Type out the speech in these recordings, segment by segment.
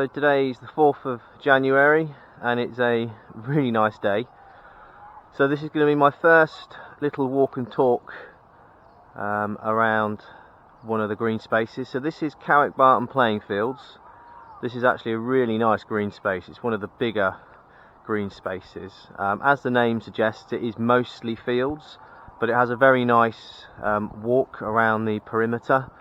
So today is the 4th of January and it's a really nice day. So this is going to be my first little walk and talk around one of the green spaces. So this is Cowick Barton Fields. This is actually a really nice green space. It's one of the bigger green spaces. As the name suggests, it is mostly fields, but it has a very nice walk around the perimeter,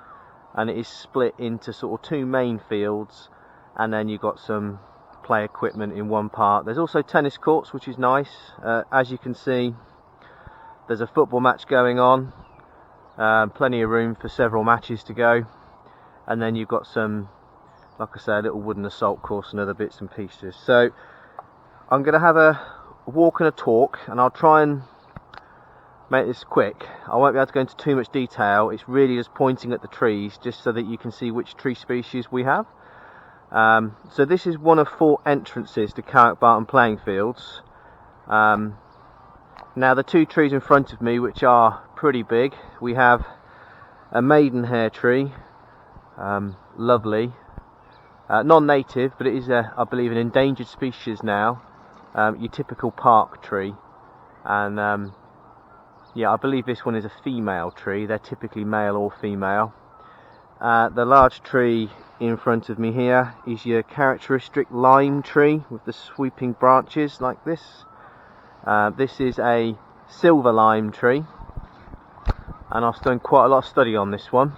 and it is split into sort of two main fields, and then you've got some play equipment in one part. There's also tennis courts, which is nice. As you can see, there's a football match going on, plenty of room for several matches to go, and then you've got some, like I say, a little wooden assault course and other bits and pieces. So I'm going to have a walk and a talk, and I'll try and make this quick. I won't be able to go into too much detail. It's really just pointing at the trees, just so that you can see which tree species we have. So this is one of 4 entrances to Cowick Barton Fields. Now the 2 trees in front of me, which are pretty big, we have a maidenhair tree, lovely, non-native, but it is I believe an endangered species now, your typical park tree, and yeah, I believe this one is a female tree. They're typically male or female. The large tree in front of me here is your characteristic lime tree with the sweeping branches like this. This is a silver lime tree, and I've done quite a lot of study on this one.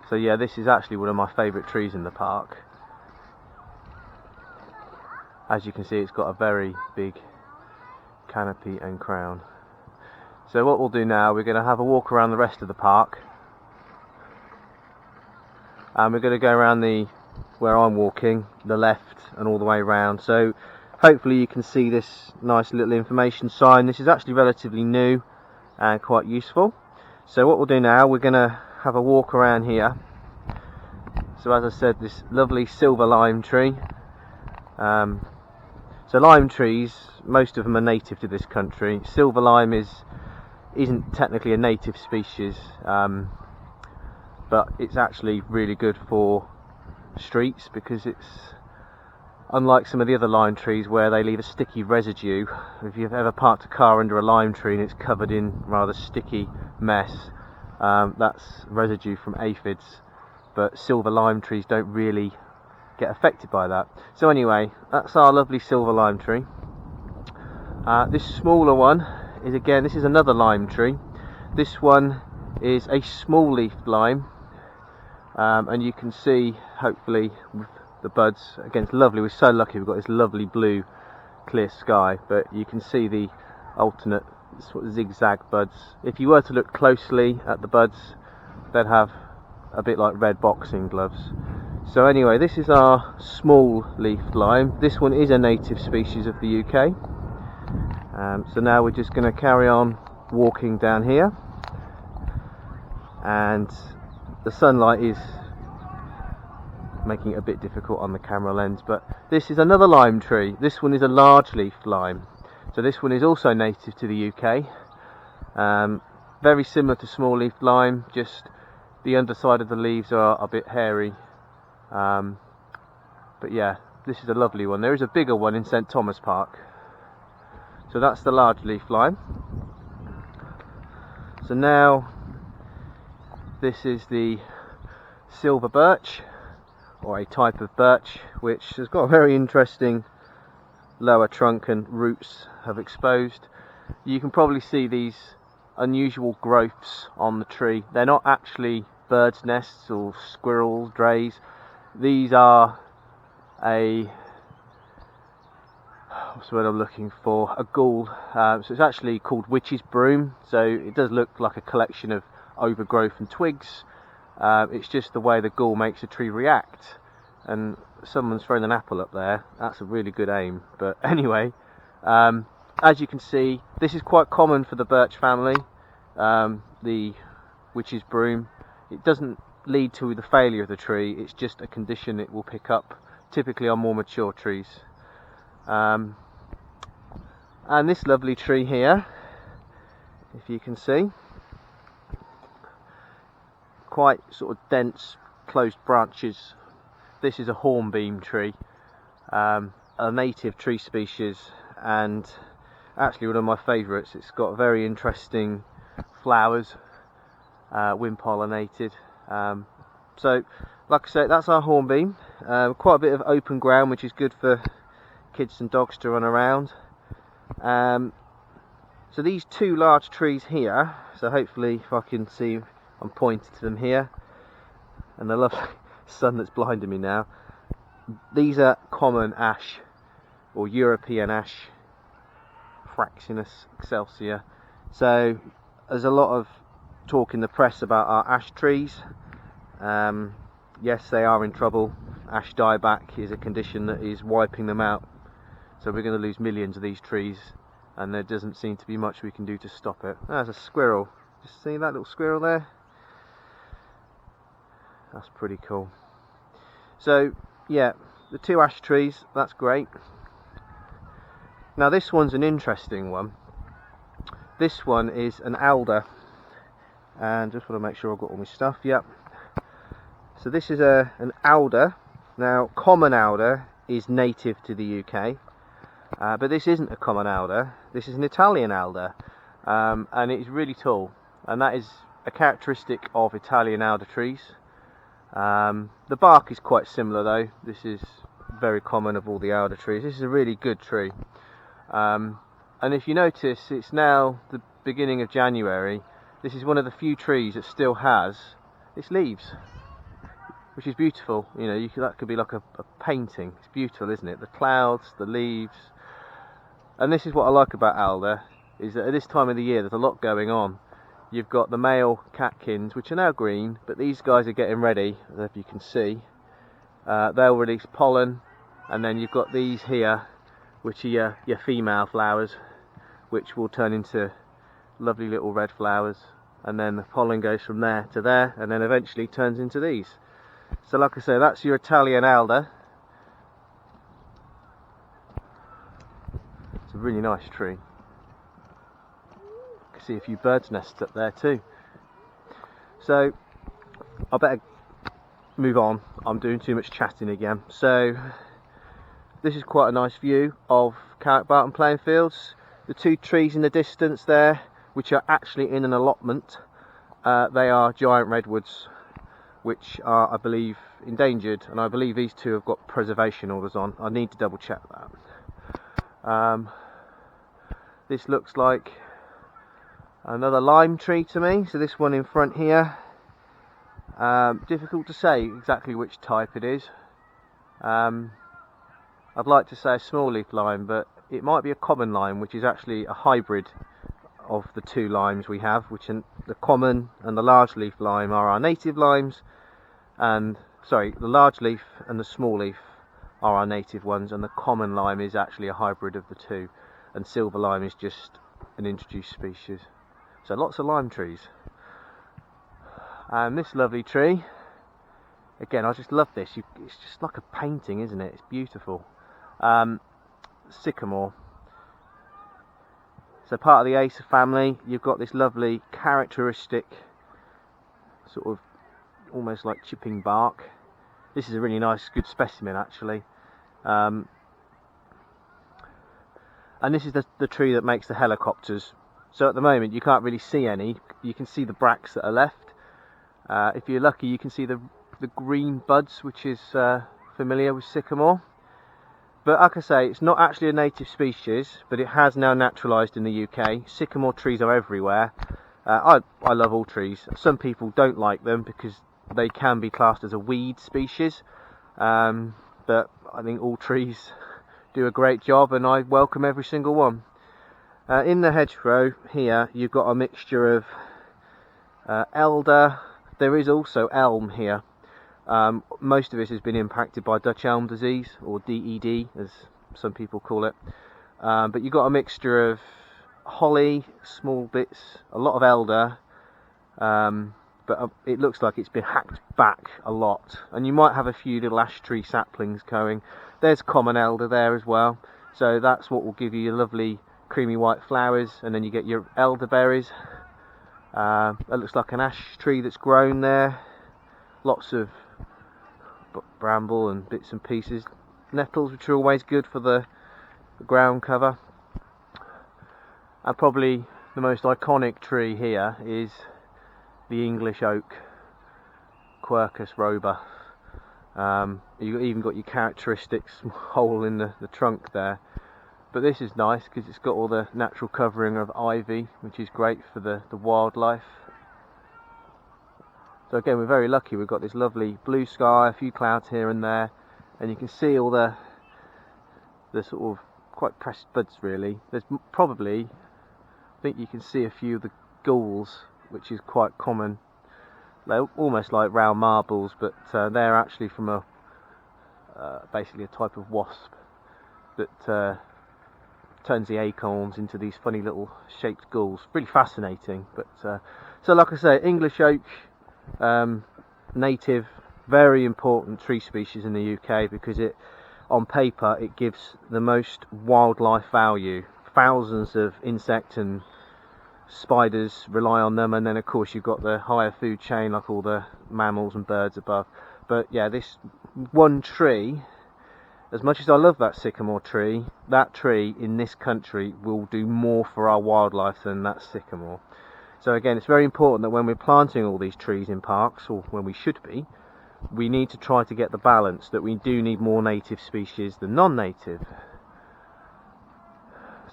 So yeah, this is actually one of my favourite trees in the park. As you can see, it's got a very big canopy and crown. So what we'll do now, we're going to have a walk around the rest of the park, and we're going to go around where I'm walking, the left and all the way around. So hopefully you can see this nice little information sign. This is actually relatively new and quite useful. So what we'll do now, we're going to have a walk around here. So as I said, this lovely silver lime tree. So lime trees, most of them are native to this country. Silver lime isn't technically a native species, but it's actually really good for streets, because it's unlike some of the other lime trees where they leave a sticky residue. If you've ever parked a car under a lime tree and it's covered in rather sticky mess, that's residue from aphids, but silver lime trees don't really get affected by that. So anyway, that's our lovely silver lime tree. This smaller one is, again, this is another lime tree. This one is a small leafed lime, and you can see, hopefully, with the buds, again, it's lovely. We're so lucky we've got this lovely blue clear sky, but you can see the alternate sort of zigzag buds. If you were to look closely at the buds, they'd have a bit like red boxing gloves. So anyway, this is our small leafed lime. This one is a native species of the UK. So now we're just going to carry on walking down here, and the sunlight is making it a bit difficult on the camera lens, but this is another lime tree. This one is a large leafed lime. So this one is also native to the UK. Very similar to small leafed lime, just the underside of the leaves are a bit hairy. But yeah, this is a lovely one. There is a bigger one in St Thomas Park. So that's the large leaf lime. So now this is the silver birch, or a type of birch, which has got a very interesting lower trunk and roots have exposed. You can probably see these unusual growths on the tree. They're not actually birds' nests or squirrels, drays. These are what's the word I'm looking for? A gall. So it's actually called witch's broom. So it does look like a collection of overgrowth and twigs. It's just the way the gall makes the tree react. And someone's thrown an apple up there. That's a really good aim. But anyway, as you can see, this is quite common for the birch family. The witch's broom. It doesn't lead to the failure of the tree. It's just a condition it will pick up, typically on more mature trees. And this lovely tree here, if you can see, quite sort of dense closed branches. This is a hornbeam tree, a native tree species, and actually one of my favourites. It's got very interesting flowers, wind pollinated. So like I say, that's our hornbeam. Quite a bit of open ground, which is good for kids and dogs to run around. So these two large trees here, so hopefully if I can see, I'm pointing to them here, and the lovely sun that's blinding me now. These are common ash, or European ash, Fraxinus excelsior. So there's a lot of talk in the press about our ash trees. Yes, they are in trouble. Ash dieback is a condition that is wiping them out. So we're going to lose millions of these trees, and there doesn't seem to be much we can do to stop it. There's a squirrel. Just see that little squirrel there? That's pretty cool. So yeah, the two ash trees, that's great. Now this one's an interesting one. This one is an alder, and just want to make sure I've got all my stuff. Yep. So this is an alder. Now common alder is native to the UK, but this isn't a common alder. This is an Italian alder, and it's really tall, and that is a characteristic of Italian alder trees. The bark is quite similar though. This is very common of all the alder trees. This is a really good tree, and if you notice, it's now the beginning of January. This is one of the few trees that still has its leaves, which is beautiful. You know, that could be like a painting. It's beautiful, isn't it? The clouds, the leaves. And this is what I like about alder, is that at this time of the year there's a lot going on. You've got the male catkins, which are now green, but these guys are getting ready, I don't know if you can see. They'll release pollen, and then you've got these here, which are your female flowers, which will turn into lovely little red flowers, and then the pollen goes from there to there, and then eventually turns into these. So like I say, that's your Italian alder. It's a really nice tree. You can see a few birds' nests up there too. So I better move on. I'm doing too much chatting again. So this is quite a nice view of Cowick Barton Fields. The two trees in the distance there, which are actually in an allotment, they are giant redwoods, which are, I believe, endangered, and I believe these two have got preservation orders on. I need to double check that. This looks like another lime tree to me, so this one in front here, difficult to say exactly which type it is. I'd like to say a small leaf lime, but it might be a common lime, which is actually a hybrid of the two limes we have, which are the common and the large leaf lime are our native limes, and sorry, the large leaf and the small leaf are our native ones, and the common lime is actually a hybrid of the two, and silver lime is just an introduced species. So lots of lime trees. And this lovely tree, again, I just love this. It's just like a painting, isn't it? It's beautiful. Sycamore. So part of the Acer family, you've got this lovely characteristic sort of almost like chipping bark. This is a really nice, good specimen actually. And this is the tree that makes the helicopters. So at the moment you can't really see any. You can see the bracts that are left. If you're lucky, you can see the green buds, which is familiar with sycamore. But like I say, it's not actually a native species, but it has now naturalised in the UK. Sycamore trees are everywhere. I love all trees. Some people don't like them because they can be classed as a weed species, but I think all trees do a great job, and I welcome every single one. In the hedgerow here, you've got a mixture of elder. There is also elm here. Most of it has been impacted by Dutch elm disease, or DED as some people call it, but you've got a mixture of holly, small bits, a lot of elder, but it looks like it's been hacked back a lot, and you might have a few little ash tree saplings going. There's common elder there as well, so that's what will give you your lovely creamy white flowers, and then you get your elderberries. That looks like an ash tree that's grown there. Lots of bramble and bits and pieces. Nettles, which are always good for the ground cover. And probably the most iconic tree here is the English oak, Quercus robur. You've even got your characteristic hole in the trunk there. But this is nice because it's got all the natural covering of ivy, which is great for the wildlife. So again, we're very lucky. We've got this lovely blue sky, a few clouds here and there, and you can see all the sort of quite pressed buds really. There's probably, I think you can see a few of the galls, which is quite common. They're almost like round marbles, but they're actually from basically a type of wasp that turns the acorns into these funny little shaped galls. Really fascinating. But so like I say, English oak, native, very important tree species in the UK because it, on paper, it gives the most wildlife value. Thousands of insect and spiders rely on them, and then of course you've got the higher food chain like all the mammals and birds above. But yeah, this one tree, as much as I love that sycamore tree, that tree in this country will do more for our wildlife than that sycamore. So again, it's very important that when we're planting all these trees in parks, or when we should be, we need to try to get the balance that we do need more native species than non-native.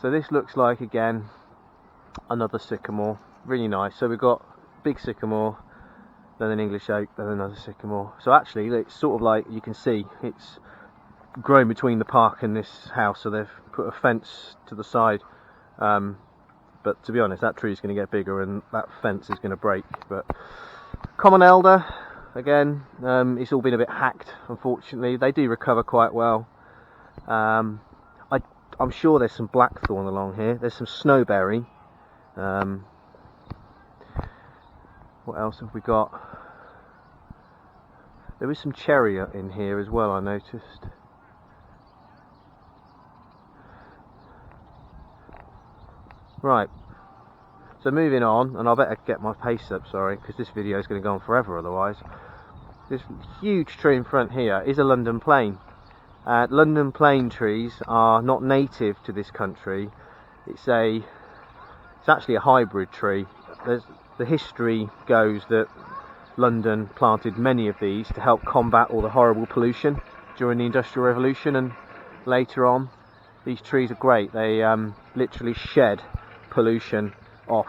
So this looks like, again, another sycamore. Really nice. So we've got big sycamore, then an English oak, then another sycamore. So actually it's sort of like, you can see it's grown between the park and this house, so they've put a fence to the side, but to be honest, that tree is going to get bigger and that fence is going to break. But common elder, again, it's all been a bit hacked, unfortunately. They do recover quite well. I'm sure there's some blackthorn along here. There's some snowberry. What else have we got? There is some cherry in here as well, I noticed. Right, so moving on, and I better get my pace up, sorry, because this video is going to go on forever otherwise. This huge tree in front here is a London plane. London plane trees are not native to this country. It's actually a hybrid tree. The history goes that London planted many of these to help combat all the horrible pollution during the Industrial Revolution, and later on these trees are great. They literally shed pollution off.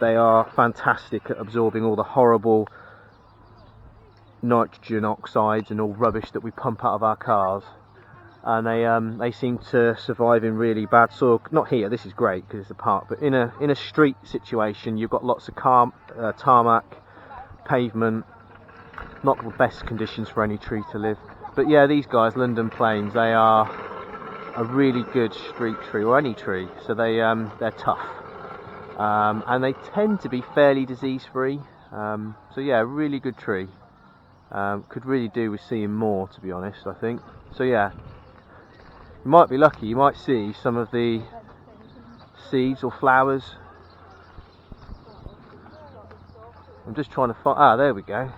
They are fantastic at absorbing all the horrible nitrogen oxides and all rubbish that we pump out of our cars, and they seem to survive in really bad soil. Not here, this is great because it's a park, but in a street situation you've got lots of tarmac, pavement, not the best conditions for any tree to live. But yeah, these guys, London planes, they are a really good street tree, or any tree. So they're tough, and they tend to be fairly disease free. So yeah, really good tree. Could really do with seeing more, to be honest, I think. So yeah, you might be lucky, you might see some of the seeds or flowers. I'm just trying to find, there we go.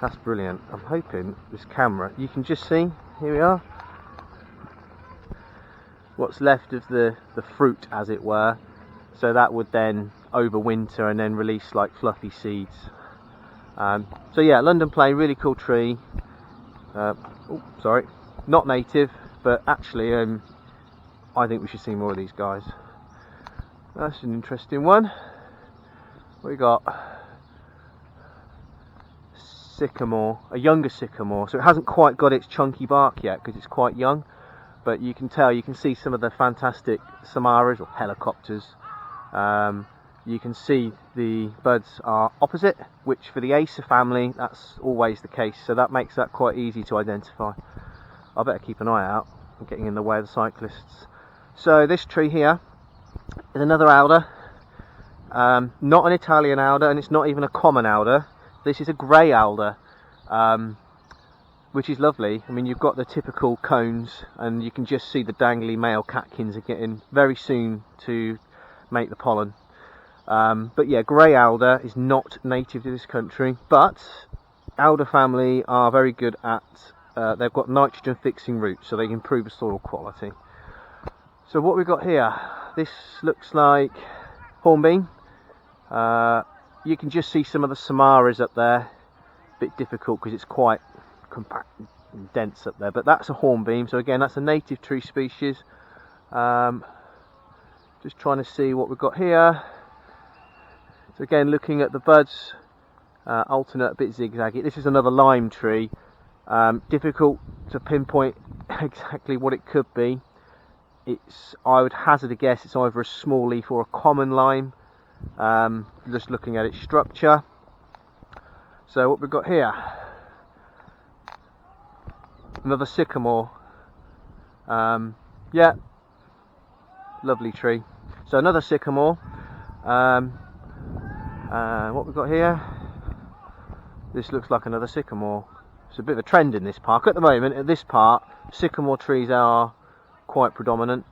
That's brilliant. I'm hoping this camera, you can just see, here we are, what's left of the fruit, as it were. So that would then overwinter and then release like fluffy seeds. So yeah, London plane, really cool tree. Sorry, not native, but actually I think we should see more of these guys. That's an interesting one. What we got? Sycamore, a younger sycamore, so it hasn't quite got its chunky bark yet because it's quite young, but you can tell, you can see some of the fantastic samaras or helicopters. You can see the buds are opposite, which for the Acer family, that's always the case, so that makes that quite easy to identify. I better keep an eye out, I'm getting in the way of the cyclists. So this tree here is another alder, not an Italian alder, and it's not even a common alder. This is a grey alder, which is lovely. I mean, you've got the typical cones, and you can just see the dangly male catkins are getting very soon to make the pollen. But yeah, grey alder is not native to this country, but alder family are very good at, they've got nitrogen fixing roots, so they can improve the soil quality. So what we've got here, this looks like hornbeam. You can just see some of the samaras up there. A bit difficult because it's quite compact and dense up there, but that's a hornbeam. So again, that's a native tree species. Just trying to see what we've got here. So again, looking at the buds, alternate, a bit zigzaggy. This is another lime tree. Difficult to pinpoint exactly what it could be. I would hazard a guess it's either a small leaf or a common lime, just looking at its structure. So what we've got here, another sycamore. Yeah, lovely tree. So another sycamore. What we've got here, this looks like another sycamore. It's a bit of a trend in this park at the moment. At this part, sycamore trees are quite predominant.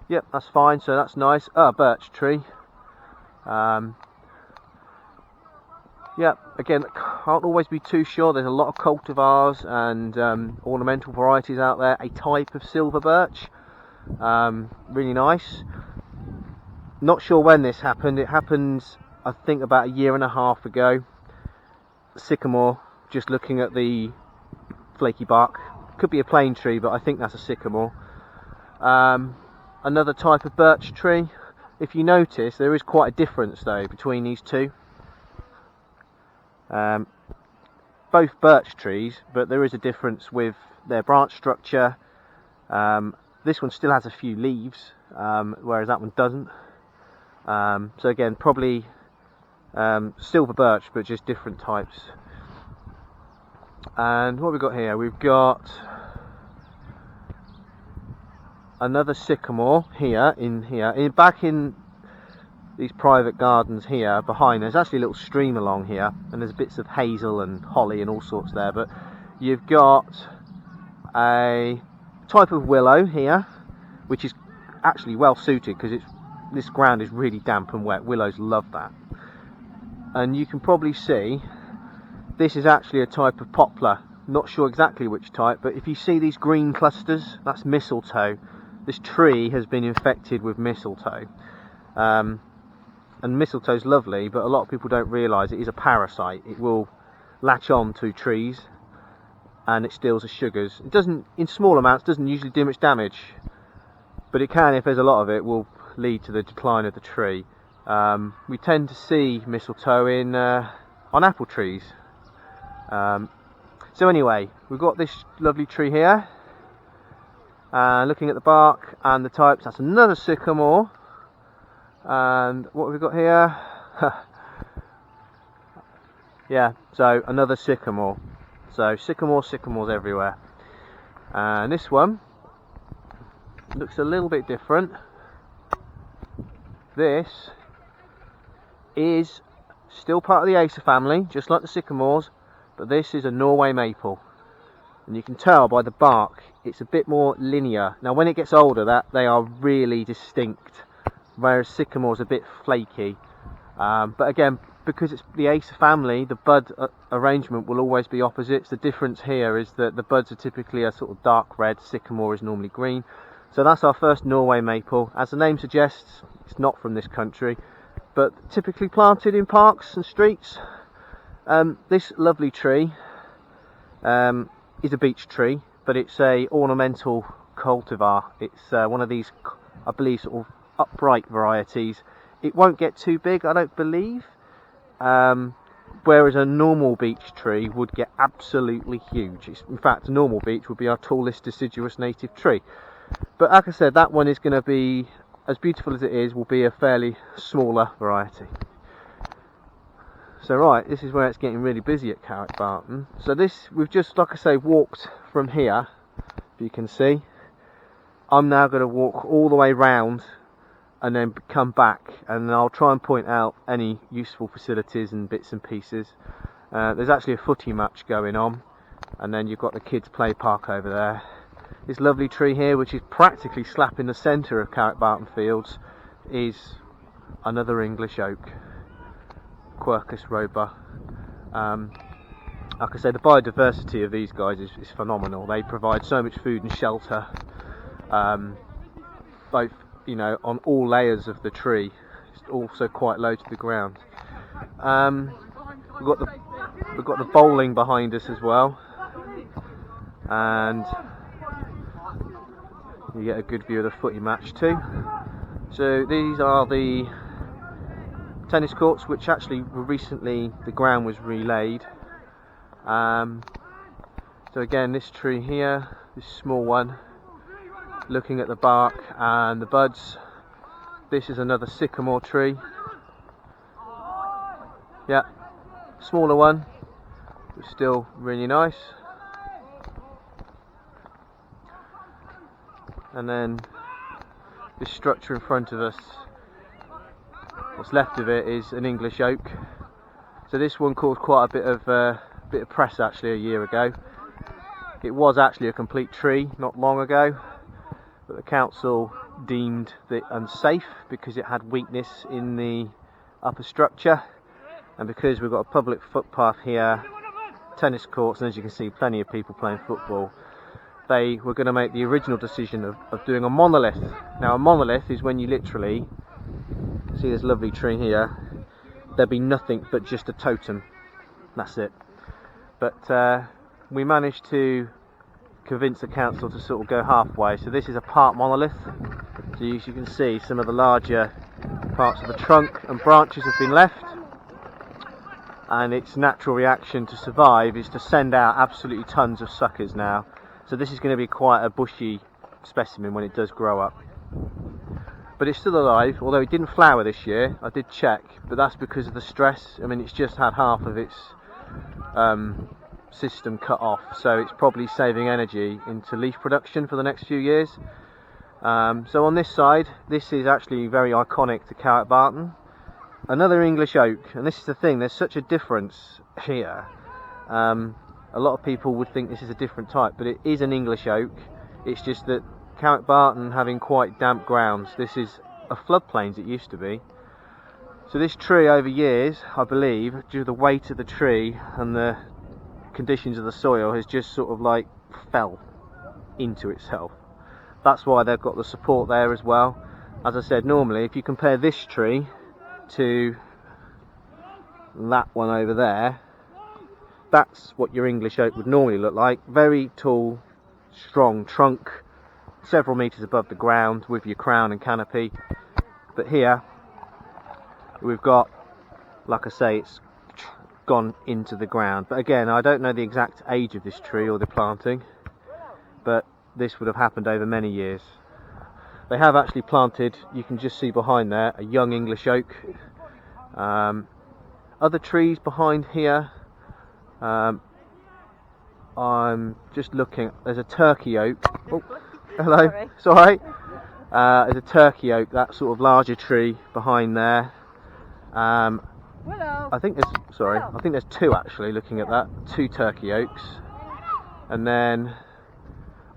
Yep, that's fine, so that's nice. Birch tree. Yeah, again, can't always be too sure. There's a lot of cultivars and ornamental varieties out there. A type of silver birch, really nice. Not sure when this happened. It happened, I think, about a year and a half ago. Sycamore, just looking at the flaky bark. Could be a plane tree, but I think that's a sycamore. Another type of birch tree. If you notice, there is quite a difference though between these two. Both birch trees, but there is a difference with their branch structure. This one still has a few leaves, whereas that one doesn't. So again, probably silver birch, but just different types. And what we've got here, we've got another sycamore back in these private gardens here behind. There's actually a little stream along here, and there's bits of hazel and holly and all sorts there, but you've got a type of willow here, which is actually well suited because this ground is really damp and wet. Willows love that. And you can probably see this is actually a type of poplar. Not sure exactly which type, but if you see these green clusters, that's mistletoe. This tree has been infected with mistletoe. And mistletoe's lovely, but a lot of people don't realise it is a parasite. It will latch on to trees and it steals the sugars. It doesn't, in small amounts, doesn't usually do much damage, but it can, if there's a lot of it, will lead to the decline of the tree. We tend to see mistletoe on apple trees. So anyway, we've got this lovely tree here. Looking at the bark and the types, that's another sycamore. And what have we got here? Yeah, so another sycamore. So sycamores everywhere. And this one looks a little bit different. This is still part of the Acer family, just like the sycamores, but this is a Norway maple. And you can tell by the bark, it's a bit more linear. Now when it gets older, they are really distinct, whereas sycamore's a bit flaky. But again, because it's the Acer family, the bud arrangement will always be opposites. The difference here is that the buds are typically a sort of dark red, sycamore is normally green. So that's our first Norway maple. As the name suggests, it's not from this country, but typically planted in parks and streets. This lovely tree is a beech tree, but it's a ornamental cultivar. It's one of these, I believe, sort of upright varieties. It won't get too big, I don't believe, whereas a normal beech tree would get absolutely huge. In fact, a normal beech would be our tallest deciduous native tree. But like I said, that one is going to be, as beautiful as it is, will be a fairly smaller variety. So right, this is where it's getting really busy at Cowick Barton. So this, we've just, like I say, walked from here, if you can see. I'm now going to walk all the way round and then come back, and I'll try and point out any useful facilities and bits and pieces. There's actually a footy match going on, and then you've got the kids' play park over there. This lovely tree here, which is practically slap in the centre of Cowick Barton Fields, is another English oak. Quercus roba. Like I say, the biodiversity of these guys is phenomenal. They provide so much food and shelter, both, you know, on all layers of the tree. It's also quite low to the ground. We've got the bowling behind us as well, and you get a good view of the footy match too. So these are the tennis courts, which actually recently the ground was relaid. So again, this tree here, this small one, looking at the bark and the buds. This is another sycamore tree. Yeah, smaller one, but still really nice. And then this structure in front of us, what's left of it is an English oak. So this one caused quite a bit of press actually a year ago. It was actually a complete tree not long ago, but the council deemed it unsafe because it had weakness in the upper structure, and because we've got a public footpath here, tennis courts, and as you can see plenty of people playing football, they were going to make the original decision of doing a monolith. Now a monolith is when you literally see this lovely tree here, there'd be nothing but just a totem, that's it. But we managed to convince the council to sort of go halfway. So this is a part monolith, so as you can see some of the larger parts of the trunk and branches have been left, and its natural reaction to survive is to send out absolutely tons of suckers now. So this is going to be quite a bushy specimen when it does grow up. But it's still alive, although it didn't flower this year. I did check, but that's because of the stress. I mean, it's just had half of its system cut off, so it's probably saving energy into leaf production for the next few years. So on this side, this is actually very iconic to Cowick Barton. Another English oak, and this is the thing, there's such a difference here. A lot of people would think this is a different type, but it is an English oak. It's just that Cowick Barton having quite damp grounds, this is a floodplains it used to be. So this tree over years, I believe, due to the weight of the tree and the conditions of the soil, has just sort of like fell into itself. That's why they've got the support there as well. As I said, normally if you compare this tree to that one over there, that's what your English oak would normally look like. Very tall, strong trunk, several metres above the ground with your crown and canopy. But here we've got, like I say, it's gone into the ground. But again, I don't know the exact age of this tree or the planting, but this would have happened over many years. They have actually planted, you can just see behind there, a young English oak. Other trees behind here, I'm just looking, there's a turkey oak. Oh, hello, sorry. There's a turkey oak, that sort of larger tree behind there. I think there's two actually, looking at that, two turkey oaks. And then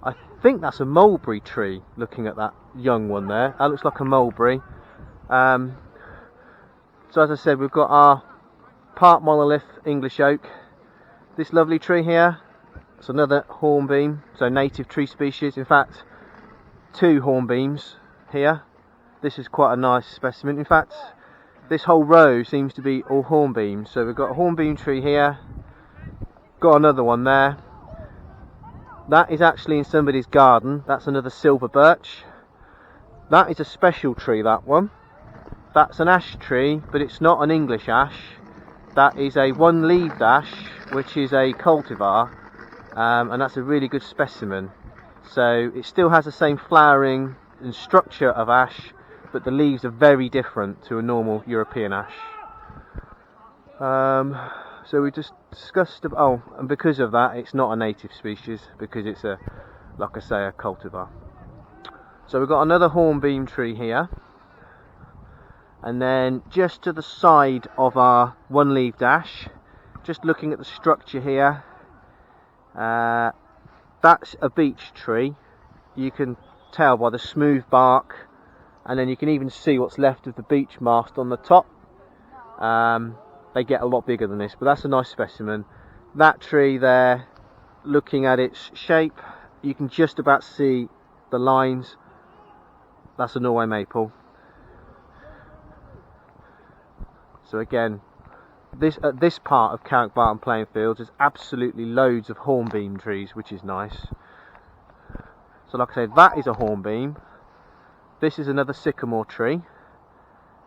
I think that's a mulberry tree, looking at that young one there. That looks like a mulberry. So as I said, we've got our part monolith English oak. This lovely tree here, it's another hornbeam, so native tree species. In fact, two hornbeams here. This is quite a nice specimen. In fact, this whole row seems to be all hornbeams. So we've got a hornbeam tree here, got another one there. That is actually in somebody's garden. That's another silver birch. That is a special tree, that one. That's an ash tree, but it's not an English ash. That is a one-leaved ash, which is a cultivar, and that's a really good specimen. So it still has the same flowering and structure of ash, but the leaves are very different to a normal European ash. So we just discussed, and because of that, it's not a native species, because it's a, like I say, a cultivar. So we've got another hornbeam tree here, and then just to the side of our one-leaved ash, just looking at the structure here, that's a beech tree. You can tell by the smooth bark, and then you can even see what's left of the beech mast on the top. they get a lot bigger than this, but that's a nice specimen. That tree there, looking at its shape, you can just about see the lines. That's a Norway maple. So again, this part of Cowick Barton Fields is absolutely loads of hornbeam trees, which is nice. So like I said, that is a hornbeam. This is another sycamore tree.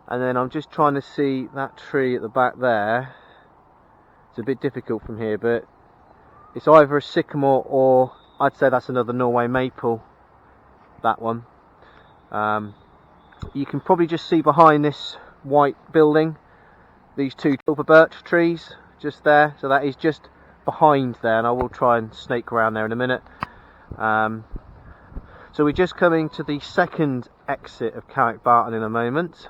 And then I'm just trying to see that tree at the back there. It's a bit difficult from here, but it's either a sycamore or I'd say that's another Norway maple, that one. You can probably just see behind this white building these two birch trees just there, so that is just behind there, and I will try and snake around there in a minute. So we're just coming to the second exit of Cowick Barton in a moment,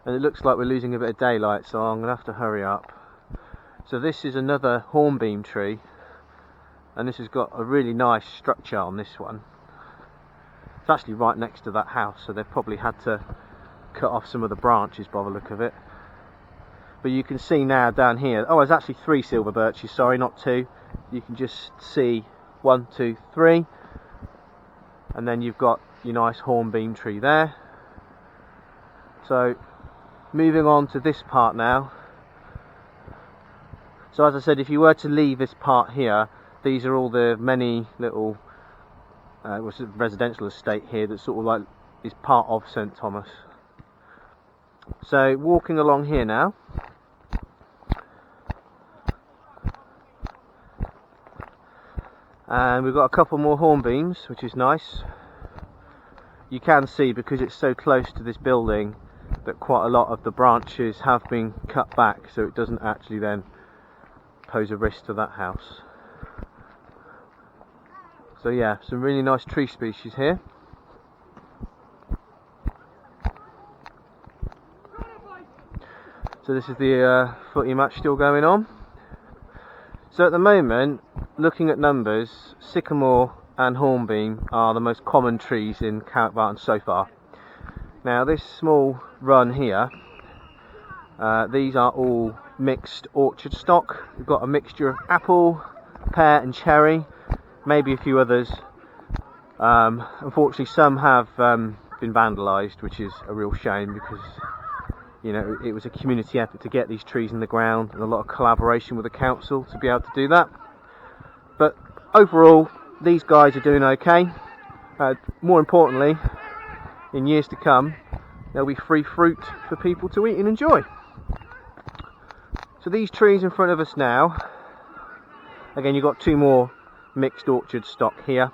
and it looks like we're losing a bit of daylight, so I'm going to have to hurry up. So this is another hornbeam tree, and this has got a really nice structure on this one. It's actually right next to that house, so they've probably had to cut off some of the branches by the look of it. But you can see now down here, oh, there's actually 3 silver birches, sorry, not 2. You can just see 1, 2, 3. And then you've got your nice hornbeam tree there. So, moving on to this part now. So as I said, if you were to leave this part here, these are all the many little residential estate here that sort of like is part of St Thomas. So, walking along here now. And we've got a couple more hornbeams, which is nice. You can see, because it's so close to this building, that quite a lot of the branches have been cut back, so it doesn't actually then pose a risk to that house. So yeah, some really nice tree species here. So this is the footy match still going on. So at the moment, looking at numbers, sycamore and hornbeam are the most common trees in Cowick Barton so far. Now this small run here, these are all mixed orchard stock. We've got a mixture of apple, pear and cherry, maybe a few others. Unfortunately some have been vandalised, which is a real shame, because you know, it was a community effort to get these trees in the ground, and a lot of collaboration with the council to be able to do that. But overall, these guys are doing okay. More importantly, in years to come, there'll be free fruit for people to eat and enjoy. So these trees in front of us now, again, you've got 2 more mixed orchard stock here.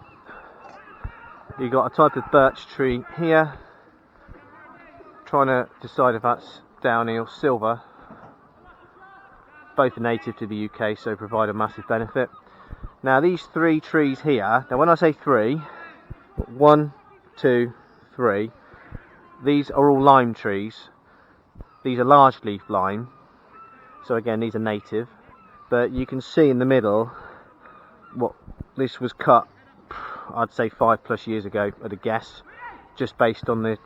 You've got a type of birch tree here. Trying to decide if that's downy or silver. Both are native to the UK, so provide a massive benefit. Now these 3 trees here, now when I say 3, 1, 2, 3, these are all lime trees. These are large leaf lime, so again these are native, but you can see in the middle, what this was cut, I'd say 5+ years ago at a guess, just based on the,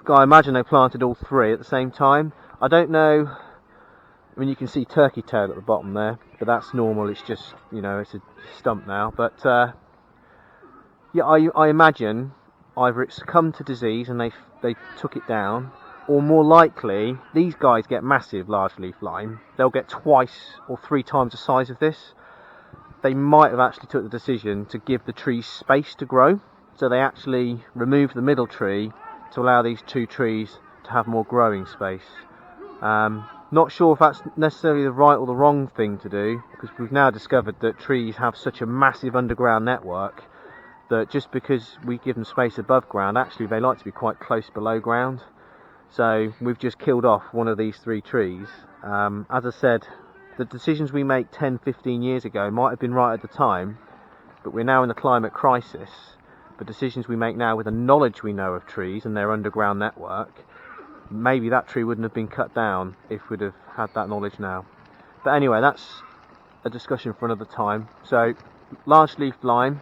I imagine they planted all 3 at the same time. I don't know, I mean you can see turkey tail at the bottom there, but that's normal, it's just, you know, it's a stump now. But yeah, I imagine either it's succumbed to disease and they took it down, or more likely these guys get massive large leaf lime. They'll get 2 or 3 times the size of this. They might have actually took the decision to give the trees space to grow, so they actually removed the middle tree to allow these 2 trees to have more growing space. Not sure if that's necessarily the right or the wrong thing to do, because we've now discovered that trees have such a massive underground network that just because we give them space above ground, actually they like to be quite close below ground. So we've just killed off one of these 3 trees. As I said, the decisions we make 10-15 years ago might have been right at the time, but we're now in a climate crisis. The decisions we make now with the knowledge we know of trees and their underground network, maybe that tree wouldn't have been cut down if we'd have had that knowledge now. But anyway, that's a discussion for another time. So, large leaf lime.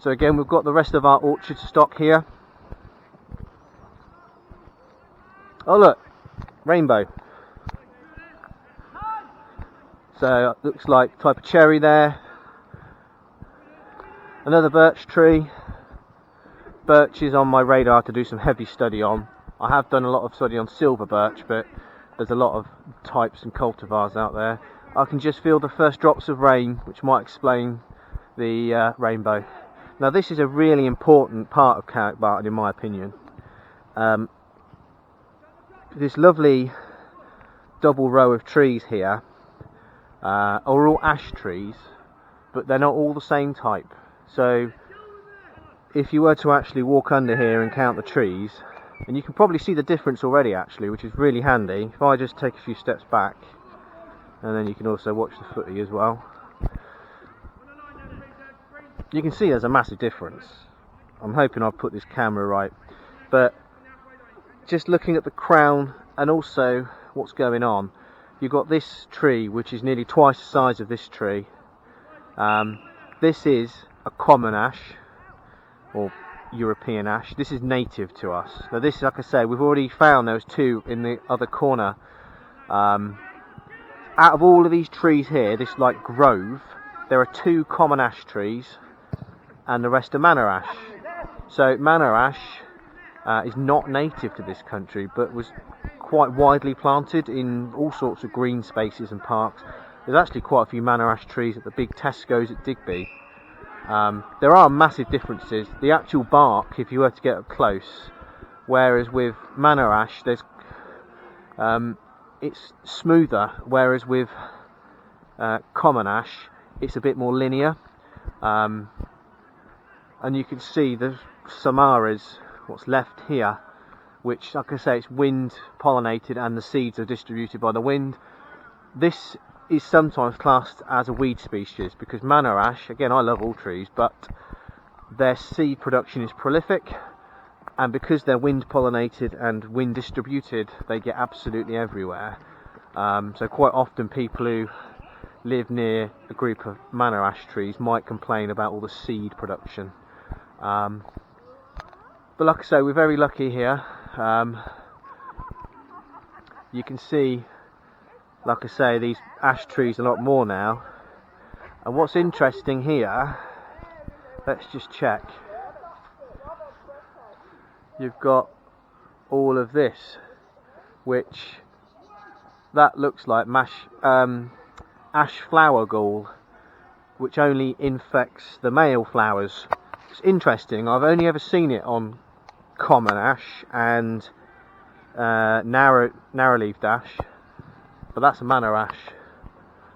So again, we've got the rest of our orchard stock here. Oh look, rainbow. So it looks like type of cherry there. Another birch tree. Birch is on my radar to do some heavy study on. I have done a lot of study on silver birch, but there's a lot of types and cultivars out there. I can just feel the first drops of rain, which might explain the rainbow. Now this is a really important part of Cowick Barton in my opinion. This lovely double row of trees here are all ash trees, but they're not all the same type. So if you were to actually walk under here and count the trees, and you can probably see the difference already actually, which is really handy. If I just take a few steps back, and then you can also watch the footy as well, you can see there's a massive difference. I'm hoping I've put this camera right, but just looking at the crown and also what's going on, you've got this tree which is nearly twice the size of this tree. This is a common ash, or European ash. This is native to us. Now this, like I say, we've already found those two in the other corner. Out of all of these trees here, this like grove, there are 2 common ash trees and the rest are Manna ash. So Manna ash is not native to this country, but was quite widely planted in all sorts of green spaces and parks. There's actually quite a few Manna ash trees at the big Tesco's at Digby. There are massive differences. The actual bark, if you were to get up close, whereas with Manna ash, there's it's smoother, whereas with common ash, it's a bit more linear. And you can see the samaras, what's left here, which, like I say, it's wind pollinated and the seeds are distributed by the wind. This is sometimes classed as a weed species because Manna ash, again, I love all trees, but their seed production is prolific, and because they're wind pollinated and wind distributed, they get absolutely everywhere. So quite often people who live near a group of Manna ash trees might complain about all the seed production. But like I say, we're very lucky here. You can see, like I say, these ash trees a lot more now. And what's interesting here, let's just check. You've got all of this, which that looks like ash flower gall, which only infects the male flowers. It's interesting. I've only ever seen it on common ash and narrow-leaved ash, but that's a Manna ash.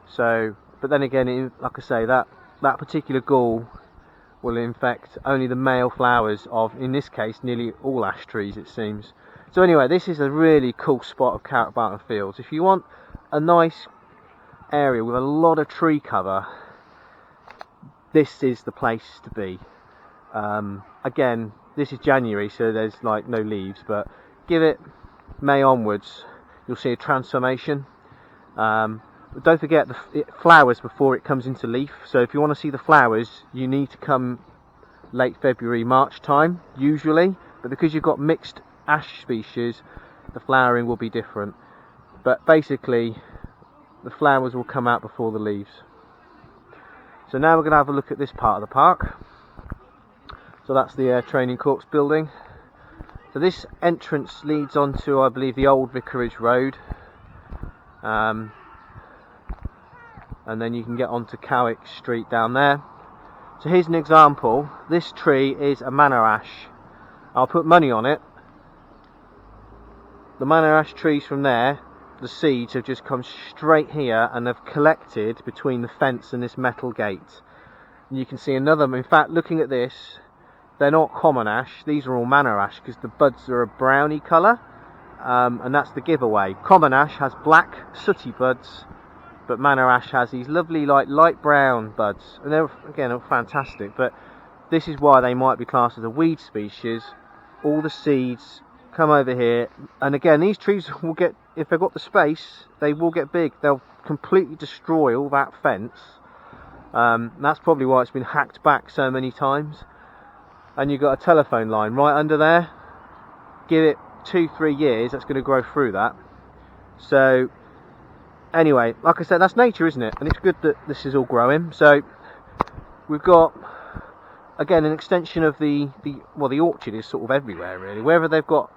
So, but then again, like I say, that particular gall will infect only the male flowers of, in this case, nearly all ash trees, it seems. So anyway, this is a really cool spot of Cowick Barton Fields. If you want a nice area with a lot of tree cover, this is the place to be. Again, this is January, so there's like no leaves, but give it May onwards, you'll see a transformation. Don't forget it flowers before it comes into leaf, so if you want to see the flowers, you need to come late February, March time, usually, but because you've got mixed ash species, the flowering will be different. But basically, the flowers will come out before the leaves. So now we're going to have a look at this part of the park. So that's the training corps building. So this entrance leads on to, I believe, the old Vicarage Road. And then you can get onto Cowick Street down there. So here's an example. This tree is a Manna ash. I'll put money on it. The Manna ash trees from there, the seeds have just come straight here and have collected between the fence and this metal gate. And you can see another, in fact, looking at this, they're not common ash, these are all Manna ash because the buds are a browny colour, and that's the giveaway. Common ash has black sooty buds, but Manna ash has these lovely like light brown buds, and they're again all fantastic. But this is why they might be classed as a weed species. All the seeds come over here, and again these trees will get, if they've got the space, they will get big. They'll completely destroy all that fence. That's probably why it's been hacked back so many times. And you've got a telephone line right under there. Give it 2-3 years, that's going to grow through that. So anyway, like I said, that's nature, isn't it? And it's good that this is all growing. So we've got, again, an extension of the orchard is sort of everywhere really. Wherever they've got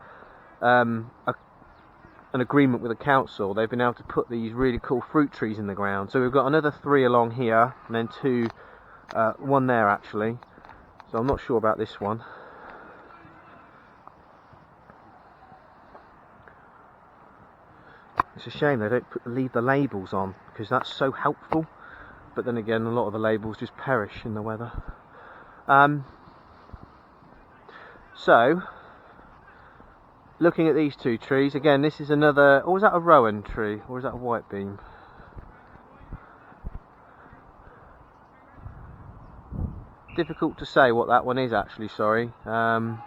an agreement with the council, they've been able to put these really cool fruit trees in the ground. So we've got another 3 along here, and then 2, one there actually. So I'm not sure about this one. It's a shame they don't leave the labels on, because that's so helpful. But then again, a lot of the labels just perish in the weather. So, looking at these 2 trees, again, this is another, or was that a rowan tree, or is that a white beam? Difficult to say what that one is actually, sorry. No,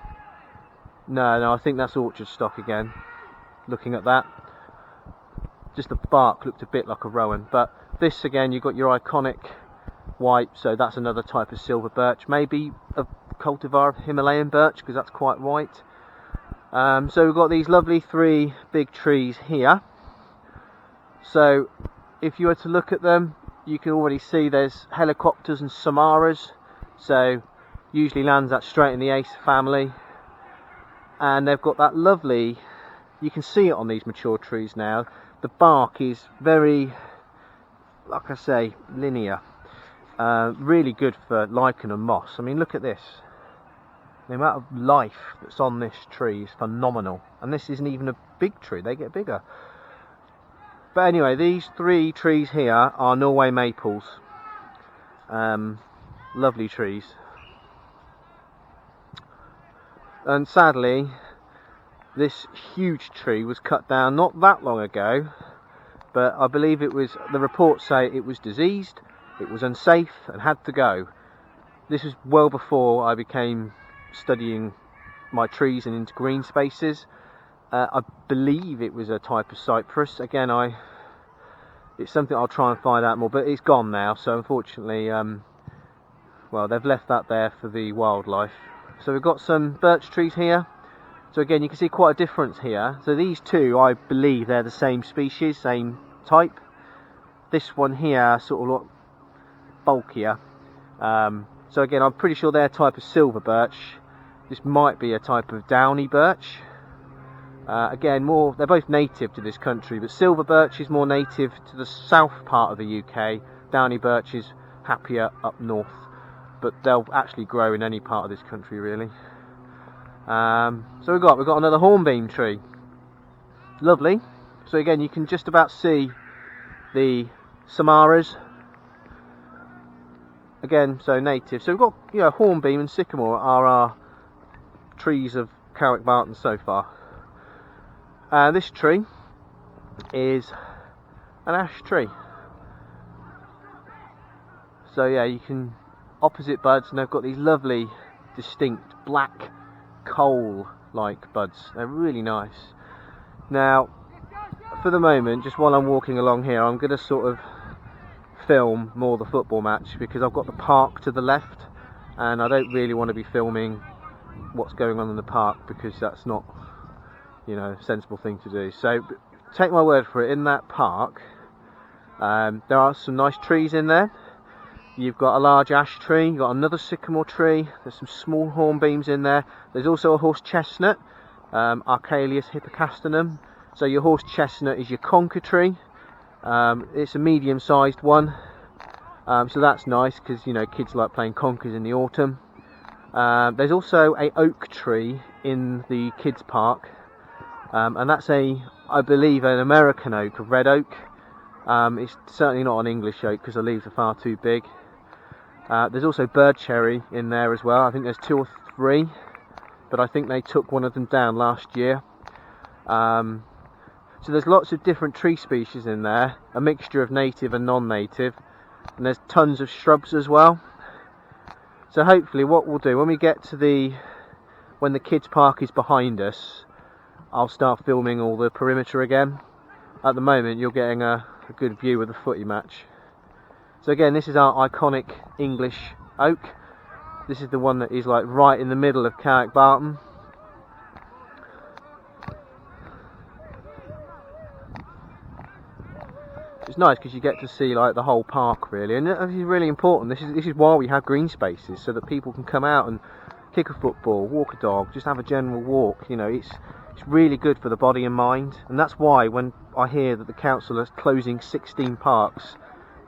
I think that's orchard stock again, looking at that. Just the bark looked a bit like a rowan, but this again, you've got your iconic white, so that's another type of silver birch, maybe a cultivar of Himalayan birch, because that's quite white. So we've got these lovely 3 big trees here. So if you were to look at them, you can already see there's helicopters and samaras, so usually lands that straight in the ace family. And they've got that lovely, you can see it on these mature trees now, the bark is very, like I say, linear. Really good for lichen and moss. I mean, look at this. The amount of life that's on this tree is phenomenal. And this isn't even a big tree, they get bigger. But anyway, these 3 trees here are Norway maples. Lovely trees. And sadly, this huge tree was cut down not that long ago, but I believe it was, the reports say it was diseased, it was unsafe and had to go. This was well before I began studying my trees and into green spaces. I believe it was a type of cypress. Again, it's something I'll try and find out more, but it's gone now, so unfortunately, well, they've left that there for the wildlife. So we've got some birch trees here. So again, you can see quite a difference here. So these 2, I believe they're the same species, same type. This one here sort of look bulkier. So again, I'm pretty sure they're a type of silver birch. This might be a type of downy birch. Again, they're both native to this country, but silver birch is more native to the south part of the UK. Downy birch is happier up north, but they'll actually grow in any part of this country really. So we've got another hornbeam tree. Lovely. So again, you can just about see the samaras. Again, so native. So we've got, you know, hornbeam and sycamore are our trees of Cowick Barton so far. This tree is an ash tree. So yeah, you can, opposite buds, and they've got these lovely, distinct black coal-like buds. They're really nice. Now, for the moment, just while I'm walking along here, I'm going to sort of film more the football match, because I've got the park to the left, and I don't really want to be filming what's going on in the park, because that's not, you know, a sensible thing to do. So take my word for it, in that park there are some nice trees in there. You've got a large ash tree, you've got another sycamore tree, there's some small hornbeams in there. There's also a horse chestnut, Archelaeus hippocastanum. So your horse chestnut is your conker tree. It's a medium-sized one, so that's nice, because, you know, kids like playing conkers in the autumn. There's also a oak tree in the kids park, and that's I believe an American oak, a red oak. It's certainly not an English oak, because the leaves are far too big. There's also bird cherry in there as well. I think there's 2 or 3, but I think they took one of them down last year. So there's lots of different tree species in there, a mixture of native and non-native, and there's tons of shrubs as well. So hopefully what we'll do, when we get to when the kids park is behind us, I'll start filming all the perimeter again. At the moment you're getting a good view of the footy match. So again, this is our iconic English oak. This is the one that is like right in the middle of Cowick Barton. it's nice because you get to see like the whole park really, and this is really important. This is why we have green spaces, so that people can come out and kick a football, walk a dog, just have a general walk. You know, it's really good for the body and mind, and that's why when I hear that the council is closing 16 parks,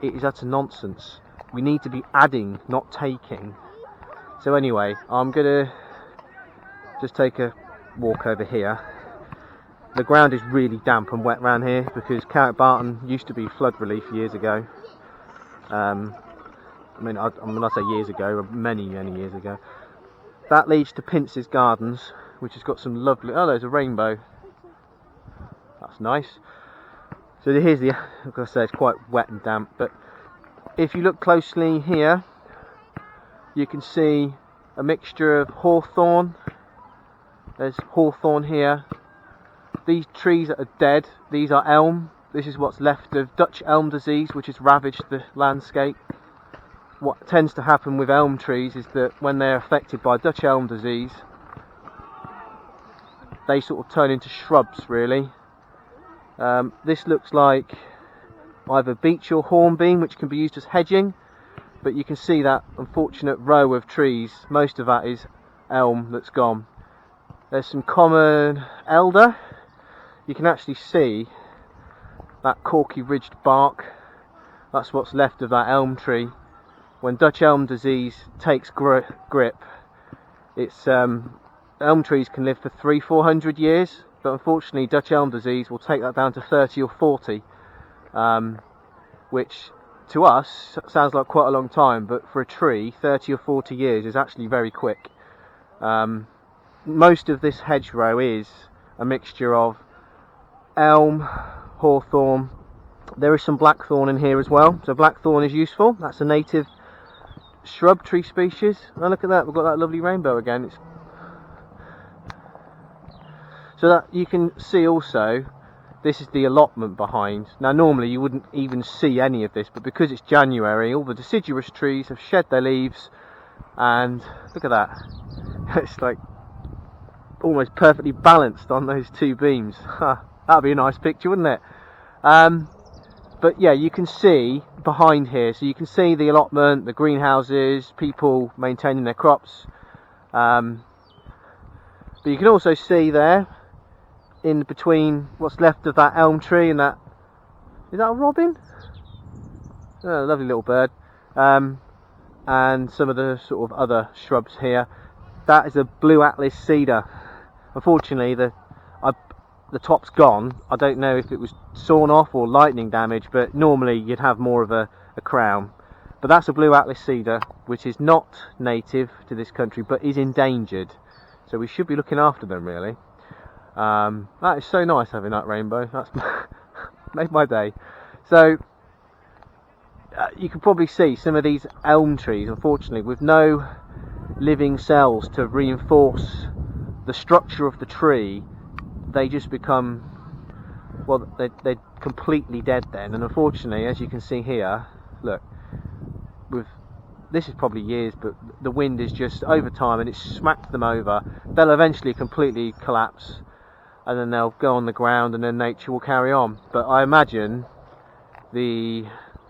it is utter nonsense. We need to be adding, not taking. So anyway, I'm gonna just take a walk over here. The ground is really damp and wet around here because Cowick Barton used to be flood relief years ago. I mean, when I say years ago, many years ago. That leads to Pince's Gardens, which has got some lovely... Oh, there's a rainbow. That's nice. So here's the... Like I say, it's quite wet and damp, but if you look closely here, you can see a mixture of hawthorn. There's hawthorn here. These trees that are dead, these are elm. This is what's left of Dutch elm disease, which has ravaged the landscape. What tends to happen with elm trees is that when they're affected by Dutch elm disease, they sort of turn into shrubs really. This looks like either beech or hornbeam, which can be used as hedging, but you can see that unfortunate row of trees, most of that is elm that's gone. There's some common alder. You can actually see that corky ridged bark. That's what's left of that elm tree. When Dutch elm disease takes grip, it's elm trees can live for 300-400 years, but unfortunately Dutch elm disease will take that down to 30 or 40, which to us sounds like quite a long time, but for a tree 30 or 40 years is actually very quick. Most of this hedgerow is a mixture of elm, hawthorn. There is some blackthorn in here as well, so blackthorn is useful. That's a native shrub tree species. Oh, look at that, we've got that lovely rainbow again. So that you can see also, this is the allotment behind. Now normally you wouldn't even see any of this, but because it's January, all the deciduous trees have shed their leaves, and look at that. It's like almost perfectly balanced on those two beams. That'd be a nice picture, wouldn't it? But yeah, you can see behind here, so you can see the allotment, the greenhouses, people maintaining their crops. But you can also see there, in between what's left of that elm tree and that... Is that a robin? Oh, lovely little bird. And some of the sort of other shrubs here. That is a blue atlas cedar. Unfortunately, the top's gone. I don't know if it was sawn off or lightning damage, but normally you'd have more of a crown. But that's a blue atlas cedar, which is not native to this country, but is endangered. So we should be looking after them, really. That is so nice having that rainbow. That's made my day. So you can probably see some of these elm trees, unfortunately, with no living cells to reinforce the structure of the tree. They just become, well, they're completely dead then. And unfortunately, as you can see here, look, this is probably years, but the wind is just over time and it's smacked them over. They'll eventually completely collapse, and then they'll go on the ground, and then nature will carry on. But I imagine the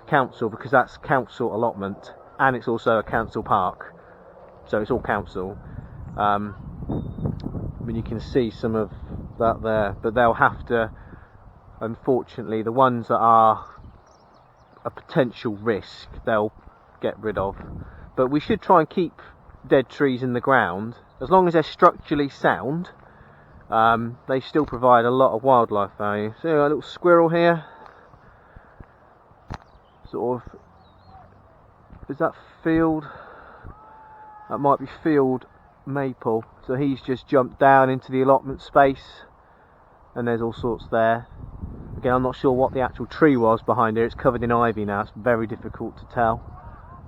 council, because that's council allotment and it's also a council park, so it's all council. I mean, you can see some of that there, but they'll have to, unfortunately, the ones that are a potential risk, they'll get rid of. But we should try and keep dead trees in the ground as long as they're structurally sound. They still provide a lot of wildlife value. So a little squirrel here, sort of, is that field? That might be field maple. So he's just jumped down into the allotment space, and there's all sorts there. Again, I'm not sure what the actual tree was behind here. It's covered in ivy now. It's very difficult to tell.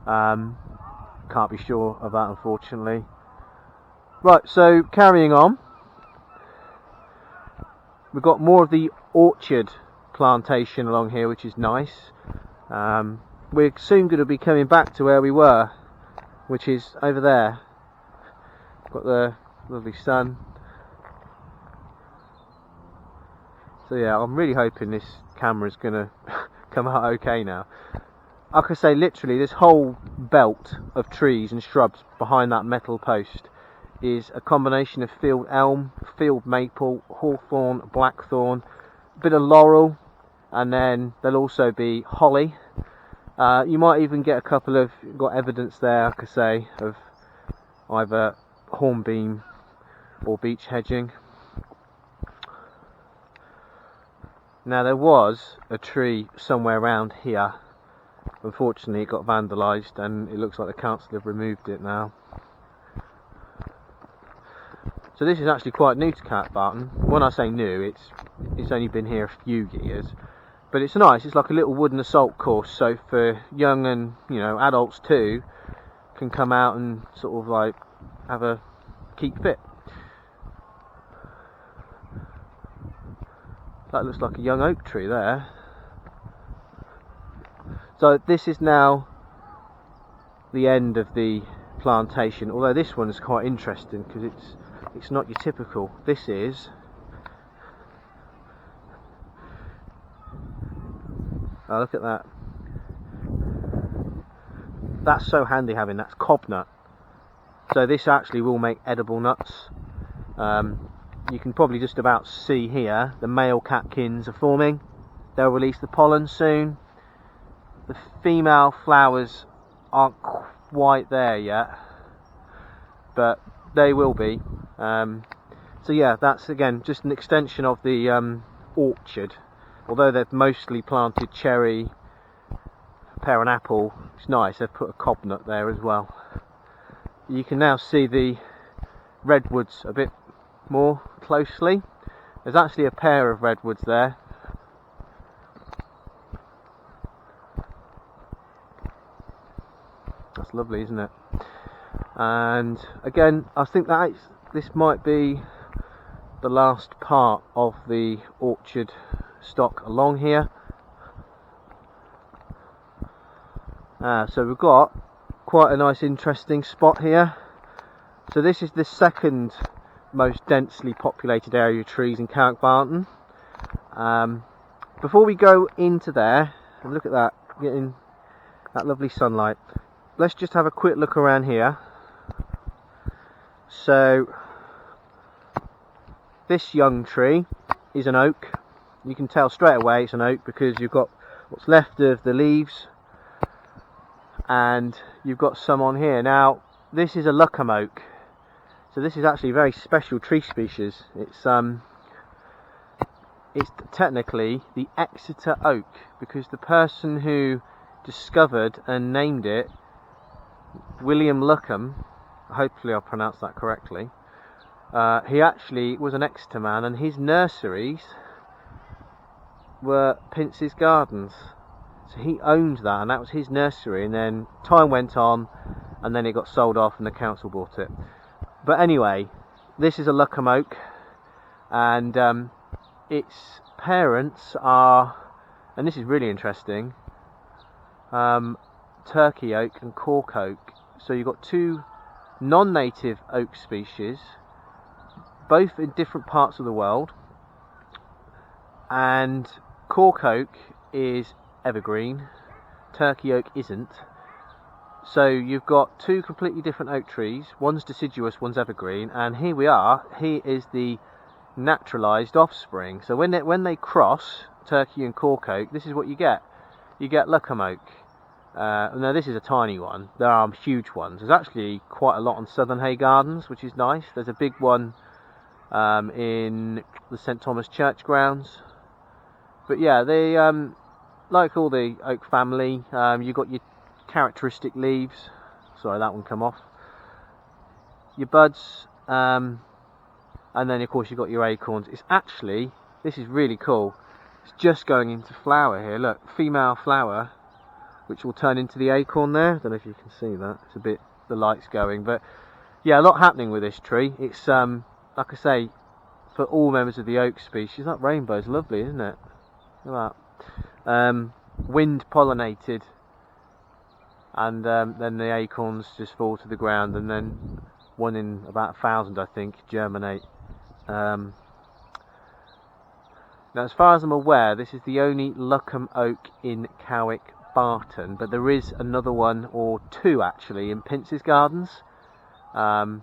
Can't be sure of that, unfortunately. Right, so carrying on, we've got more of the orchard plantation along here, which is nice. We're soon going to be coming back to where we were, which is over there. Got the lovely sun. So yeah, I'm really hoping this camera's going to come out okay now. Like I say, literally this whole belt of trees and shrubs behind that metal post is a combination of field elm, field maple, hawthorn, blackthorn, a bit of laurel, and then there'll also be holly. You might even get a couple of, got evidence there, like I say, of either hornbeam or beech hedging. Now there was a tree somewhere around here. Unfortunately it got vandalised and it looks like the council have removed it now. So this is actually quite new to Cowick Barton. When I say new, it's only been here a few years. But it's nice, it's like a little wooden assault course, so for young and, you know, adults too, can come out and sort of like keep fit. That looks like a young oak tree there. So this is now the end of the plantation, although this one's quite interesting because it's not your typical. This is oh, look at that. That's so handy having, that's cobnut. So this actually will make edible nuts. You can probably just about see here the male catkins are forming. They'll release the pollen soon. The female flowers aren't quite there yet, but they will be. So yeah, that's again just an extension of the orchard. Although they've mostly planted cherry, pear and apple, it's nice, they've put a cobnut there as well. You can now see the redwoods a bit more closely. There's actually a pair of redwoods there. That's lovely, isn't it? And again, I think that this might be the last part of the orchard stock along here. So we've got quite a nice interesting spot here. So this is the second most densely populated area of trees in Cowick Barton. Before we go into there and look at that, getting that lovely sunlight, let's just have a quick look around here. So this young tree is an oak. You can tell straight away it's an oak because you've got what's left of the leaves and you've got some on here. Now this is a Lucombe oak, so this is actually a very special tree species. It's technically the Exeter oak because the person who discovered and named it, William Lucombe, hopefully I pronounced that correctly, he actually was an Exeter man and his nurseries were Pince's Gardens, so he owned that and that was his nursery, and then time went on and then it got sold off and the council bought it. But anyway, this is a Lucombe oak and its parents are, and this is really interesting, turkey oak and cork oak. So you've got two non-native oak species, both in different parts of the world, and cork oak is evergreen, turkey oak isn't. So you've got two completely different oak trees, one's deciduous, one's evergreen, and here we are, here is the naturalised offspring. So when they cross, turkey and cork oak, this is what you get Lucombe oak. Now this is a tiny one, there are huge ones. There's actually quite a lot on Southern Hay Gardens, which is nice. There's a big one in the St Thomas Church grounds. But yeah, they like all the oak family, you've got your characteristic leaves. Sorry, that one come off. Your buds, and then of course you've got your acorns. It's actually, this is really cool, it's just going into flower here. Look, female flower, which will turn into the acorn there. I don't know if you can see that, it's a bit, the light's going, but yeah, a lot happening with this tree. It's like I say, for all members of the oak species. That rainbow's lovely, isn't it? Look at that. Wind pollinated, and then the acorns just fall to the ground, and then one in about 1,000 I think germinate. Now, as far as I'm aware, this is the only Lucombe oak in Cowick Barton, but there is another one, or two actually, in Pince's Gardens. But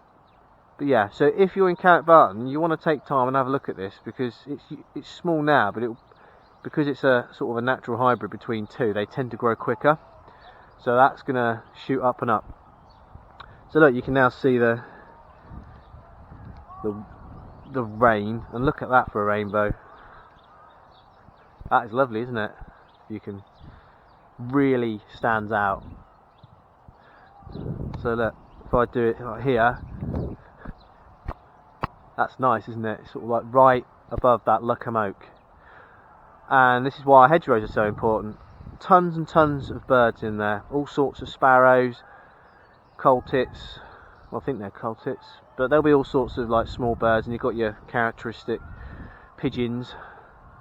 yeah, so if you're in Cowick Barton, you want to take time and have a look at this, because it's small now, but because it's a sort of a natural hybrid between two, they tend to grow quicker. So that's going to shoot up and up. So look, you can now see the rain, and look at that for a rainbow. That is lovely, isn't it? You can really stands out. So look, if I do it right here, that's nice, isn't it? It's sort of like right above that Lucombe oak. And this is why hedgerows are so important. Tons and tons of birds in there, all sorts of sparrows, coal tits. Well, I think they're coal tits, but there'll be all sorts of like small birds, and you've got your characteristic pigeons,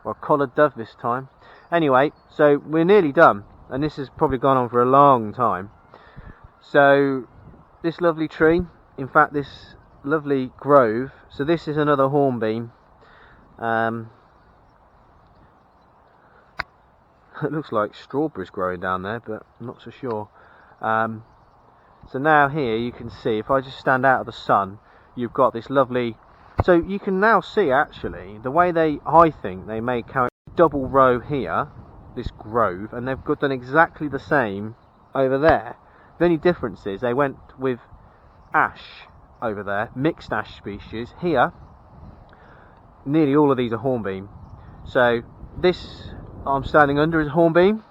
or a collared dove this time. Anyway, so we're nearly done, and this has probably gone on for a long time. So this lovely tree, in fact this lovely grove, so this is another hornbeam. It looks like strawberries growing down there, but I'm not so sure. So now here you can see, if I just stand out of the sun, you've got this lovely, so you can now see actually the way I think they made a double row here, this grove, and they've done exactly the same over there. The only difference is they went with ash over there, mixed ash species. Here nearly all of these are hornbeam. So this I'm standing under is hornbeam,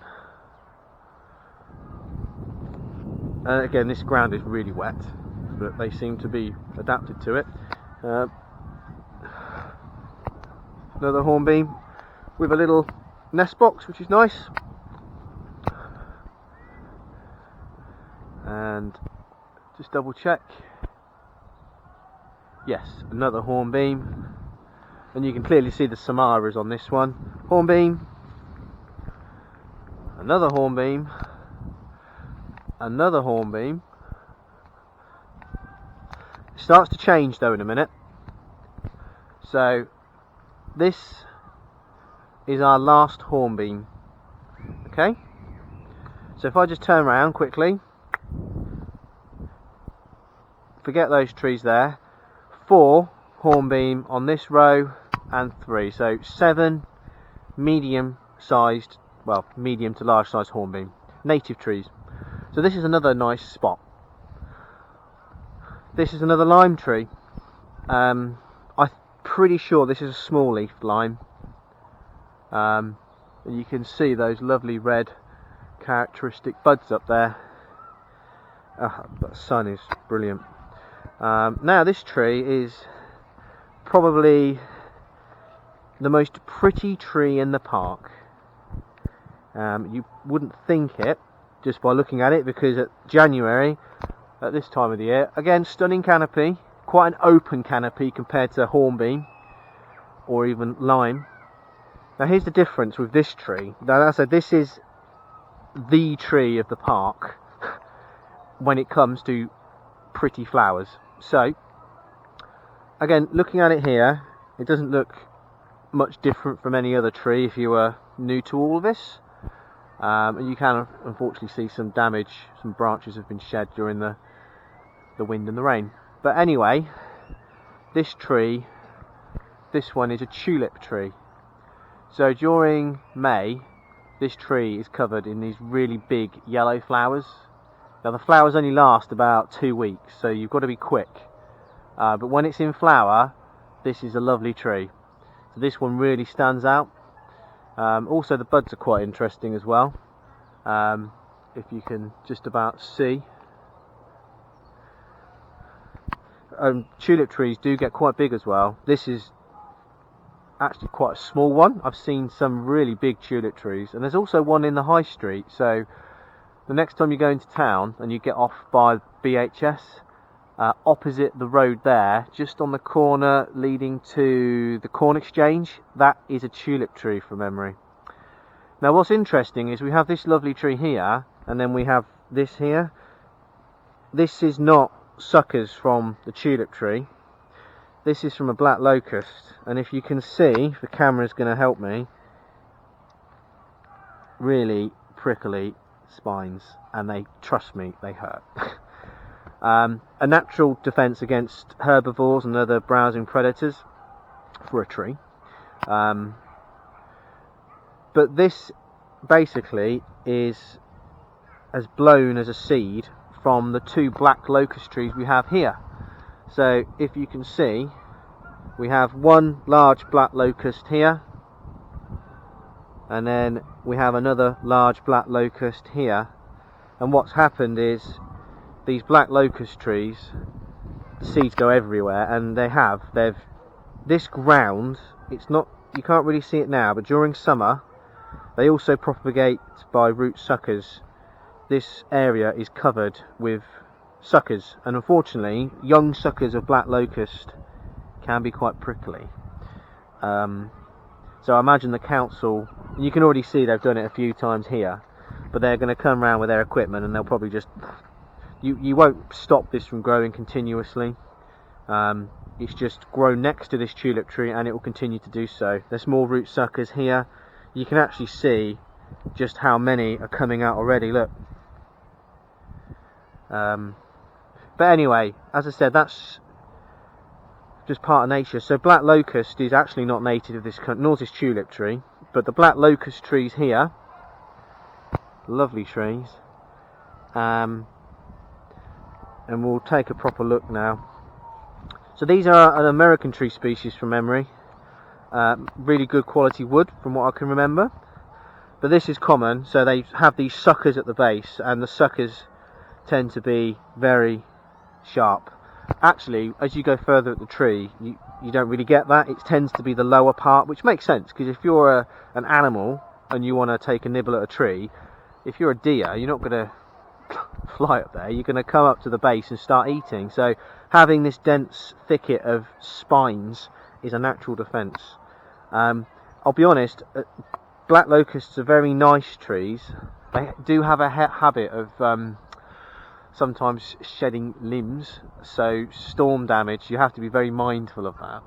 and again this ground is really wet, but they seem to be adapted to it. Another hornbeam with a little nest box, which is nice. And just double check, yes, another hornbeam, and you can clearly see the samaras on this one. Hornbeam, another hornbeam, another hornbeam. It starts to change though in a minute. So this is our last hornbeam. Okay, so if I just turn around quickly, forget those trees there, 4 hornbeam on this row and 3, so 7 medium sized, well, medium to large sized hornbeam, native trees. So this is another nice spot. This is another lime tree. I'm pretty sure this is a small leafed lime. And you can see those lovely red characteristic buds up there. Oh, the sun is brilliant. Now this tree is probably the most pretty tree in the park. You wouldn't think it just by looking at it, because at January, at this time of the year, again stunning canopy, quite an open canopy compared to hornbeam or even lime. Now here's the difference with this tree. Now as I said, this is the tree of the park when it comes to pretty flowers. So again, looking at it here, it doesn't look much different from any other tree if you were new to all of this. And you can unfortunately see some damage, some branches have been shed during the wind and the rain. But anyway, this tree, this one is a tulip tree. So during May, this tree is covered in these really big yellow flowers. Now the flowers only last about 2 weeks, so you've got to be quick. But when it's in flower, this is a lovely tree. So this one really stands out. Also the buds are quite interesting as well, if you can just about see. Tulip trees do get quite big as well. This is actually quite a small one. I've seen some really big tulip trees, and there's also one in the high street. So the next time you go into town and you get off by BHS, opposite the road there, just on the corner leading to the Corn Exchange, that is a tulip tree from memory. Now what's interesting is we have this lovely tree here, and then we have this here. This is not suckers from the tulip tree. this is from a black locust, and if you can see, if the camera's going to help me, really prickly spines, and they, trust me, they hurt. A natural defense against herbivores and other browsing predators for a tree. But this basically has blown as a seed from the 2 black locust trees we have here. So if you can see, we have one large black locust here, and then we have another large black locust here. And what's happened is these black locust trees, the seeds go everywhere, and they've this ground, it's not, you can't really see it now, but during summer they also propagate by root suckers. This area is covered with suckers, and unfortunately young suckers of black locust can be quite prickly. So I imagine the council, and you can already see they've done it a few times here, but they're going to come around with their equipment and they'll probably just, you won't stop this from growing continuously. It's just grown next to this tulip tree and it will continue to do so. There's more root suckers here. You can actually see just how many are coming out already, look. But anyway, as I said, that's just part of nature. So black locust is actually not native of this country, nor is this tulip tree, but the black locust trees here, lovely trees, and we'll take a proper look now. So these are an American tree species from memory, really good quality wood from what I can remember, but this is common. So they have these suckers at the base, and the suckers tend to be very sharp. Actually, as you go further up the tree, you don't really get that. It tends to be the lower part, which makes sense, because if you're an animal and you want to take a nibble at a tree, if you're a deer, you're not going to fly up there, you're going to come up to the base and start eating. So having this dense thicket of spines is a natural defence. I'll be honest, black locusts are very nice trees. They do have a habit of sometimes shedding limbs, so storm damage, you have to be very mindful of that.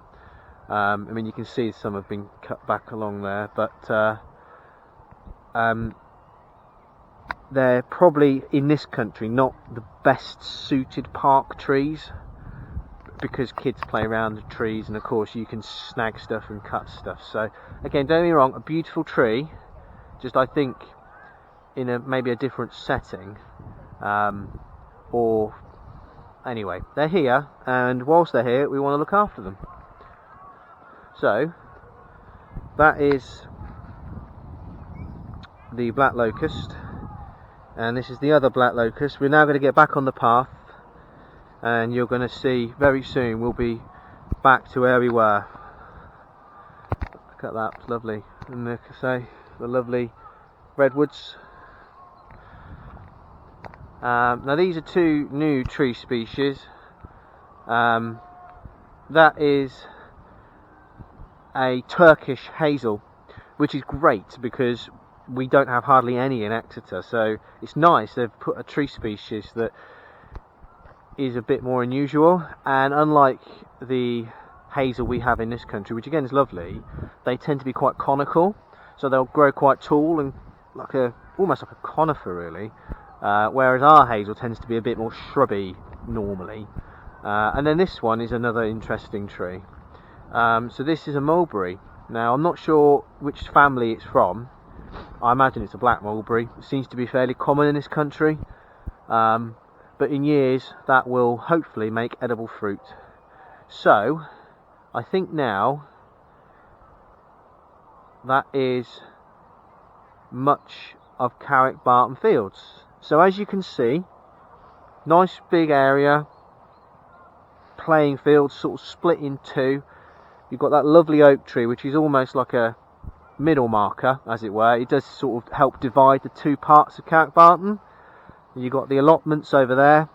I mean, you can see some have been cut back along there, but they're probably in this country not the best suited park trees, because kids play around the trees and of course you can snag stuff and cut stuff. So again, don't get me wrong, a beautiful tree, just I think in maybe a different setting. Or anyway, they're here, and whilst they're here we want to look after them. So that is the black locust, and this is the other black locust. We're now going to get back on the path, and you're going to see very soon we'll be back to where we were. Look at that, it's lovely. And like I say, the lovely redwoods. Now these are 2 new tree species. That is a Turkish hazel, which is great because we don't have hardly any in Exeter, so it's nice they've put a tree species that is a bit more unusual. And unlike the hazel we have in this country, which again is lovely, they tend to be quite conical, so they'll grow quite tall and almost like a conifer really. Whereas our hazel tends to be a bit more shrubby normally. And then this one is another interesting tree. So this is a mulberry. Now I'm not sure which family it's from. I imagine it's a black mulberry. It seems to be fairly common in this country. But in years that will hopefully make edible fruit. So I think now that is much of Cowick Barton Fields. So as you can see, nice big area, playing field sort of split in 2. You've got that lovely oak tree which is almost like a middle marker, as it were. It does sort of help divide the 2 parts of Cowick Barton. You've got the allotments over there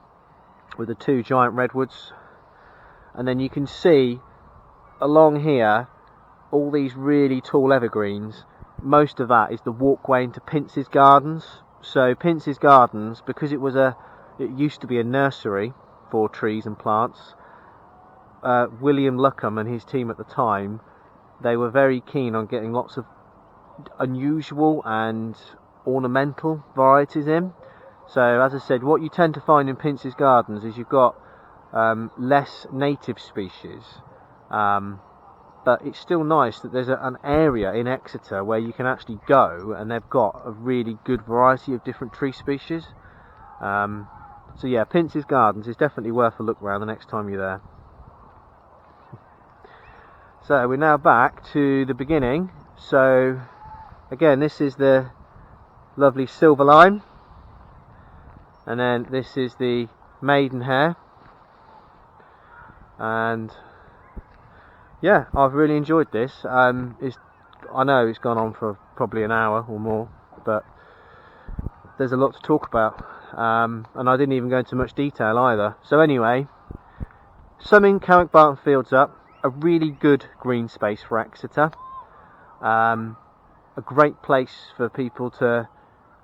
with the 2 giant redwoods, and then you can see along here all these really tall evergreens. Most of that is the walkway into Pince's Gardens. So Pince's Gardens, because it used to be a nursery for trees and plants, William Lucombe and his team at the time, they were very keen on getting lots of unusual and ornamental varieties in. So as I said, what you tend to find in Pince's gardens is you've got less native species, but it's still nice that there's an area in Exeter where you can actually go and they've got a really good variety of different tree species. So yeah, Pince's gardens is definitely worth a look around the next time you're there. So we're now back to the beginning. So again, this is the lovely silver lime, and then this is the maidenhair, and yeah, I've really enjoyed this. I know it's gone on for probably an hour or more, but there's a lot to talk about, and I didn't even go into much detail either. So anyway, summing Cowick Barton Fields up, a really good green space for Exeter, a great place for people to,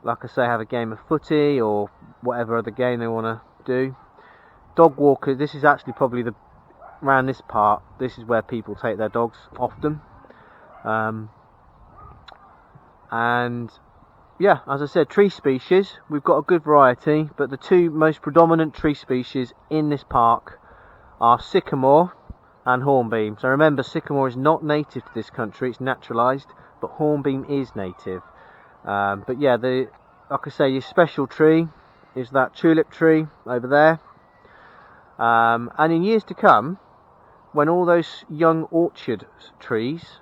like I say, have a game of footy or whatever other game they want to do. Dog walkers, this is actually probably around this part, this is where people take their dogs often. And yeah, as I said, tree species, we've got a good variety, but the two most predominant tree species in this park are Sycamore and Hornbeam. So remember, Sycamore is not native to this country, it's naturalised, but Hornbeam is native. But yeah, like I say, your special tree is that tulip tree over there. And in years to come, when all those young orchard trees,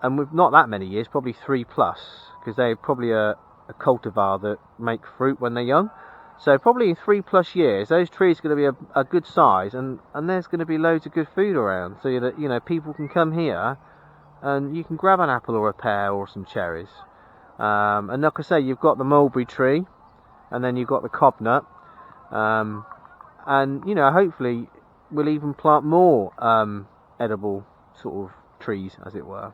and with not that many years, probably 3+, because they're probably a cultivar that make fruit when they're young. So probably in 3+ years, those trees are going to be a good size, and there's going to be loads of good food around, so that people can come here and you can grab an apple or a pear or some cherries. And like I say, you've got the mulberry tree, and then you've got the cobnut, and hopefully we'll even plant more edible sort of trees, as it were.